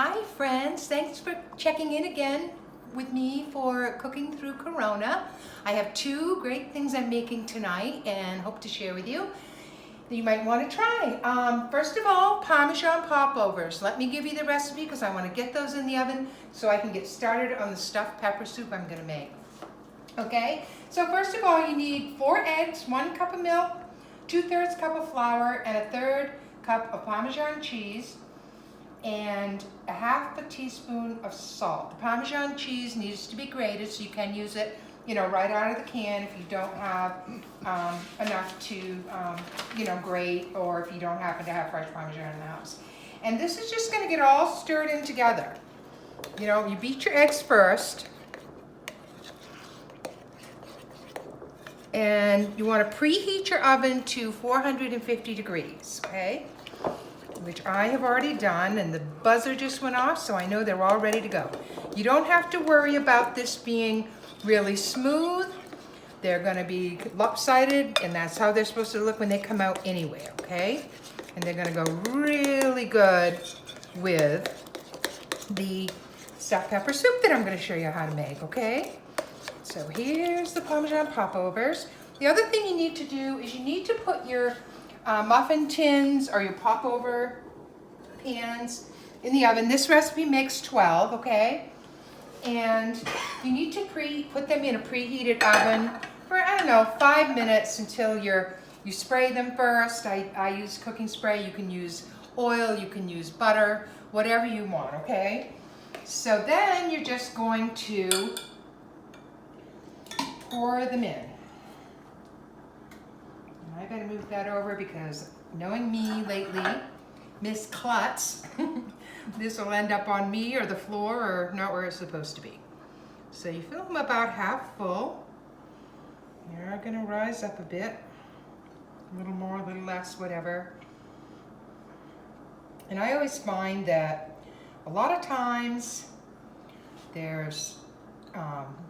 Hi friends, thanks for checking in again with me for Cooking Through Corona. I have two great things I'm making tonight and hope to share with you that you might want to try. First of all, Parmesan popovers. Let me give you the recipe because I want to get those in the oven so I can get started on the stuffed pepper soup I'm going to make. Okay, so first of all you need 4 eggs, 1 cup of milk, 2/3 cup of flour, and 1/3 cup of Parmesan cheese, and 1/2 teaspoon of salt. The Parmesan cheese needs to be grated, so you can use it, right out of the can if you don't have enough to, grate, or if you don't happen to have fresh Parmesan in the house. And this is just going to get all stirred in together. You beat your eggs first, and you want to preheat your oven to 450 degrees, okay? Which I have already done, and the buzzer just went off, so I know they're all ready to go. You don't have to worry about this being really smooth. They're going to be lopsided, and that's how they're supposed to look when they come out anyway, okay? And they're going to go really good with the stuffed pepper soup that I'm going to show you how to make, okay? So here's the Parmesan popovers. The other thing you need to do is you need to put your muffin tins or your popover pans in the oven. This recipe makes 12, okay? And you need to put them in a preheated oven for, 5 minutes until you spray them first. I use cooking spray. You can use oil, you can use butter, whatever you want, okay? So then you're just going to pour them in. I better move that over because knowing me lately, Miss Klutz, this will end up on me or the floor or not where it's supposed to be. So you fill them about half full. You're going to rise up a bit, a little more, a little less, whatever. And I always find that a lot of times there's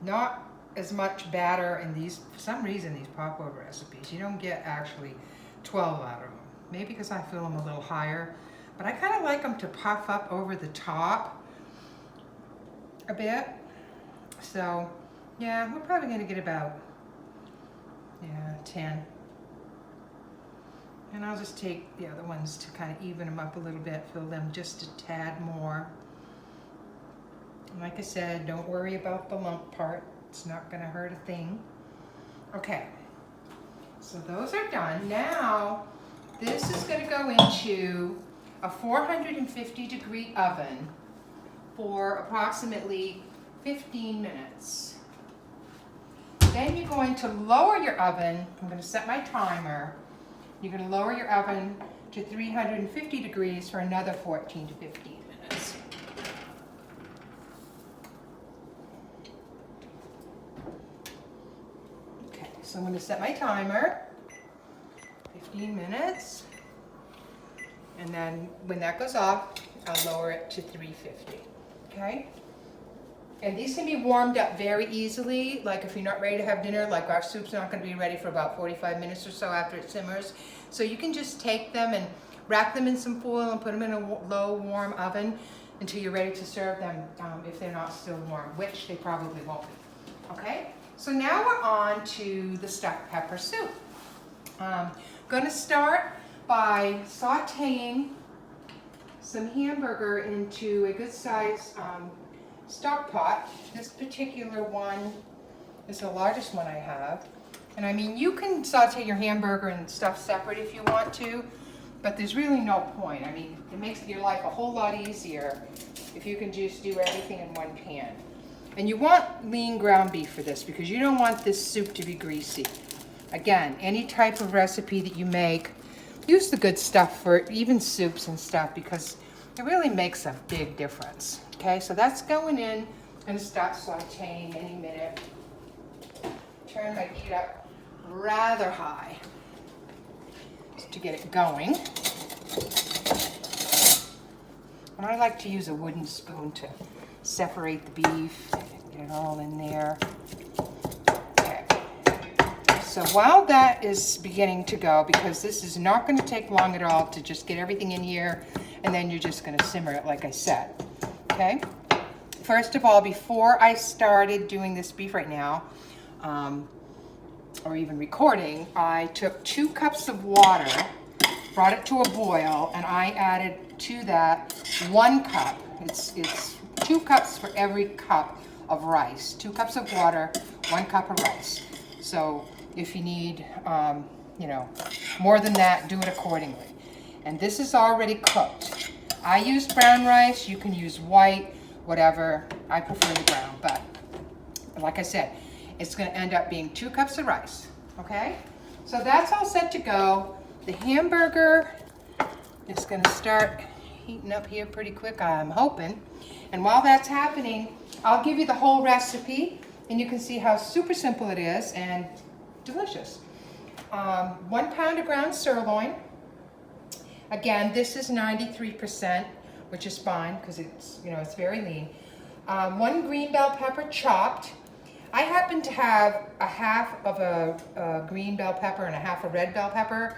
not as much batter in these, for some reason, these popover recipes. You don't get actually 12 out of them. Maybe because I fill them a little higher, but I kind of like them to puff up over the top a bit. So yeah, we're probably going to get about 10. And I'll just take the other ones to kind of even them up a little bit, fill them just a tad more. And like I said, don't worry about the lump part. It's not going to hurt a thing. Okay, so those are done. Now, this is going to go into a 450 degree oven for approximately 15 minutes. Then you're going to lower your oven. I'm going to set my timer. You're going to lower your oven to 350 degrees for another 14 to 15 minutes. So I'm going to set my timer, 15 minutes, and then when that goes off, I'll lower it to 350, okay? And these can be warmed up very easily, like if you're not ready to have dinner, like our soup's not going to be ready for about 45 minutes or so after it simmers. So you can just take them and wrap them in some foil and put them in a low warm oven until you're ready to serve them if they're not still warm, which they probably won't be, okay? So now we're on to the stuffed pepper soup. I'm going to start by sauteing some hamburger into a good size stock pot. This particular one is the largest one I have. And I mean, you can saute your hamburger and stuff separate if you want to, but there's really no point. I mean, it makes your life a whole lot easier if you can just do everything in one pan. And you want lean ground beef for this because you don't want this soup to be greasy. Again, any type of recipe that you make, use the good stuff for even soups and stuff because it really makes a big difference. Okay, so that's going in. I'm going to start sauteing any minute. Turn my heat up rather high to get it going. And I like to use a wooden spoon to separate the beef, get it all in there. Okay. So while that is beginning to go, because this is not going to take long at all to just get everything in here, and then you're just going to simmer it like I said. okay? First of all, before I started doing this beef right now, or even recording, I took 2 cups of water, brought it to a boil, and I added to that 1 cup. It's 2 cups for every cup of rice. 2 cups of water, 1 cup of rice. So if you need, you know, more than that, do it accordingly. And this is already cooked. I used brown rice. You can use white, whatever. I prefer the brown, but like I said, it's going to end up being 2 cups of rice, okay? So that's all set to go. The hamburger is going to start heating up here pretty quick, I'm hoping. And while that's happening, I'll give you the whole recipe, and you can see how super simple it is and delicious. 1 pound of ground sirloin. Again, this is 93%, which is fine because it's, you know, it's very lean. 1 green bell pepper chopped. I happen to have a half of a green bell pepper and a half a red bell pepper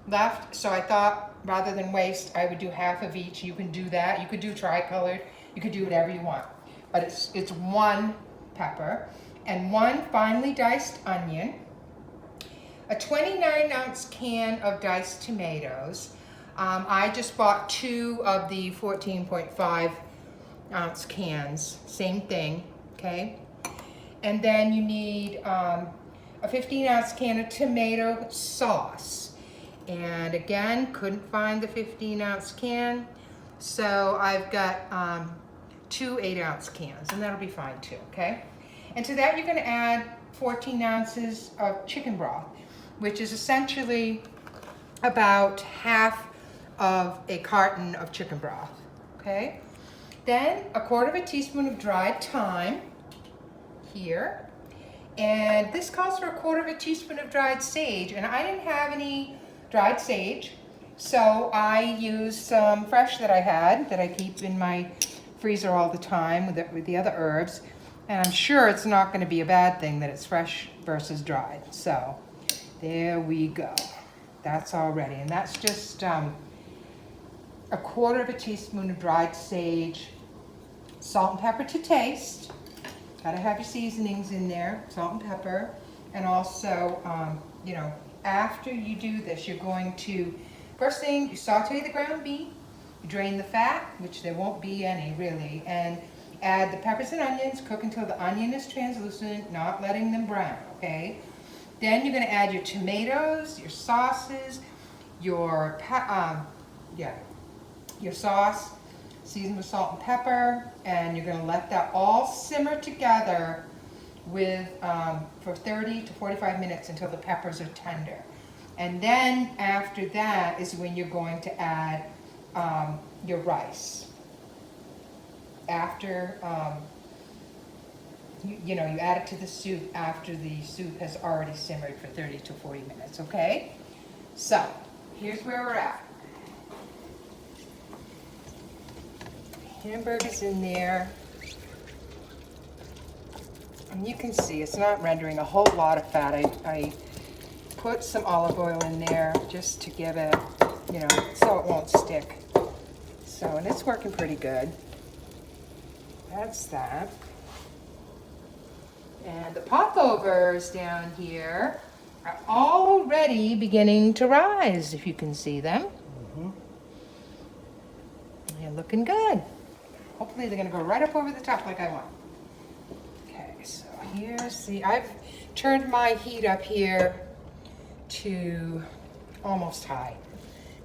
left, so I thought rather than waste, I would do half of each. You can do that. You could do tri-colored. You could do whatever you want. But it's 1 pepper and 1 finely diced onion, a 29-ounce can of diced tomatoes. I just bought 2 of the 14.5-ounce cans. Same thing, okay? And then you need a 15-ounce can of tomato sauce. And again, couldn't find the 15-ounce can, so I've got 2 8-ounce cans, and that'll be fine too, okay? And to that, you're going to add 14 ounces of chicken broth, which is essentially about half of a carton of chicken broth, okay? Then a 1/4 teaspoon of dried thyme here, and this calls for a 1/4 teaspoon of dried sage, and I didn't have any dried sage, so I used some fresh that I had that I keep in my freezer all the time with the other herbs, and I'm sure it's not going to be a bad thing that it's fresh versus dried. So there we go. That's all ready, and that's just a 1/4 teaspoon of dried sage, salt and pepper to taste. Gotta have your seasonings in there, salt and pepper, and also, you know, after you do this, you're going to, first thing, you saute the ground beef, you drain the fat, which there won't be any really, and add the peppers and onions, cook until the onion is translucent, not letting them brown, okay? Then you're gonna add your tomatoes, your sauces, your sauce, seasoned with salt and pepper, and you're gonna let that all simmer together with for 30 to 45 minutes until the peppers are tender. And then after that is when you're going to add your rice. After you know, you add it to the soup after the soup has already simmered for 30 to 40 minutes, okay? So here's where we're at. Hamburger's in there. And you can see it's not rendering a whole lot of fat. I put some olive oil in there just to give it, you know, so it won't stick. So, and it's working pretty good. That's that. And the popovers down here are already beginning to rise, if you can see them. Mm-hmm. They're looking good. Hopefully they're gonna go right up over the top like I want. Okay, so here's the, I've turned my heat up here to almost high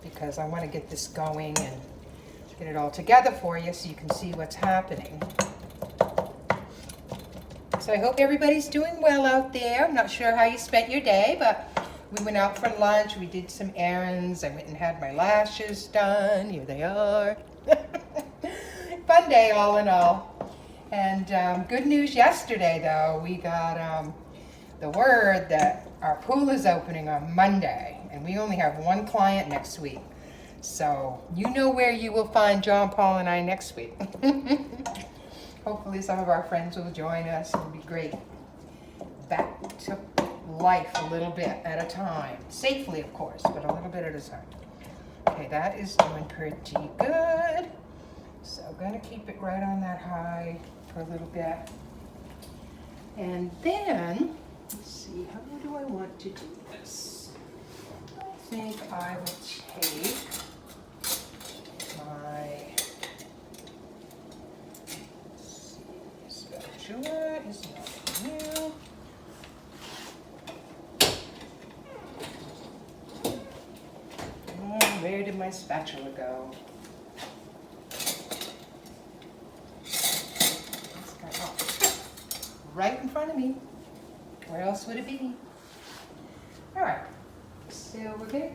because I want to get this going and get it all together for you so you can see what's happening. So I hope everybody's doing well out there. I'm not sure how you spent your day, but we went out for lunch, we did some errands, I went and had my lashes done. Here they are. Fun day all in all. And good news yesterday though, we got the word that our pool is opening on Monday, and we only have 1 client next week. So you know where you will find John, Paul, and I next week. Hopefully some of our friends will join us. It'll be great. Back to life a little bit at a time. Safely, of course, but a little bit at a time. Okay, that is doing pretty good. So going to keep it right on that high for a little bit. And then, let's see, how do I want to do this? I think I will take my spatula is not new. Where did my spatula go? Right in front of me. Where else would it be? All right, so we're gonna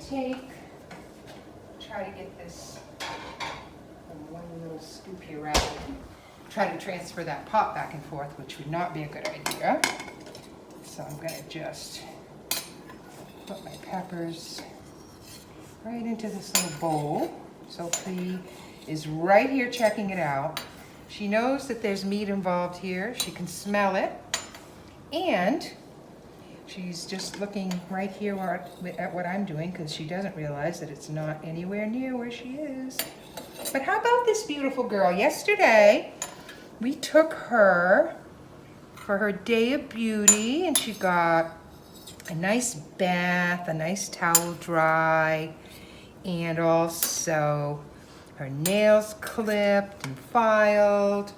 try to get this one little scoop here rather than try to transfer that pot back and forth, which would not be a good idea. So I'm gonna just put my peppers right into this little bowl. Sophie is right here checking it out. She knows that there's meat involved here. She can smell it. And she's just looking right here at what I'm doing because she doesn't realize that it's not anywhere near where she is. But how about this beautiful girl? Yesterday, we took her for her day of beauty and she got a nice bath, a nice towel dry, and also her nails clipped and filed.